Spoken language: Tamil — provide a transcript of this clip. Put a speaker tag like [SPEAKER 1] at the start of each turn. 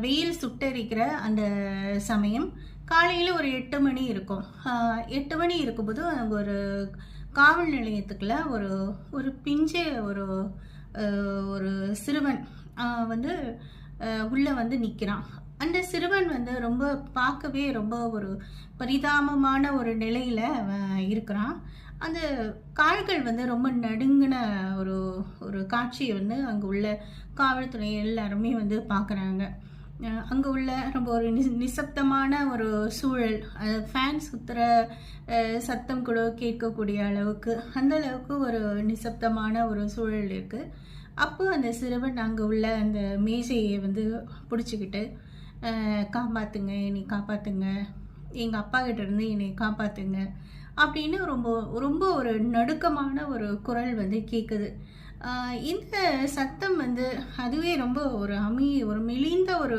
[SPEAKER 1] வெயில் சுட்டெரிக்கிற அந்த சமயம். காலையில ஒரு 8 மணி இருக்கும். 8 மணி இருக்கும்போது அங்க ஒரு காவல் நிலையத்துக்குள்ள ஒரு ஒரு பிஞ்சு ஒரு அ ஒரு சிறுவன் வந்து உள்ள வந்து நிக்கிறான். அந்த சிறுவன் வந்து ரொம்ப பார்க்கவே ரொம்ப ஒரு பரிதாபமான ஒரு நிலையில அவன் இருக்கிறான். அந்த கால்கள் வந்து ரொம்ப நடுங்கின ஒரு ஒரு காட்சிய வந்து அங்க உள்ள காவல்துறை எல்லாருமே வந்து பார்க்குறாங்க. அங்க உள்ள ரொம்ப ஒரு நிசப்தமான ஒரு சூழல். ஃபேன் சுத்துற சத்தம் கூட கேட்கக்கூடிய அளவுக்கு, அந்த அளவுக்கு ஒரு நிசப்தமான ஒரு சூழல் இருக்கு. அப்போ அந்த சிறுவன் அங்க உள்ள அந்த மேசைய வந்து புடிச்சுக்கிட்டு, "காப்பாத்துங்க, என்னைய காப்பாத்துங்க. எங்க அப்பாகிட்ட இருந்து என்னைய காப்பாத்துங்க." அப்படின்னு ரொம்ப ரொம்ப ஒரு நடுக்கமான ஒரு குரல் வந்து கேட்குது. இந்த சத்தம் வந்து அதுவே ரொம்ப ஒரு ஒரு மெலிந்த ஒரு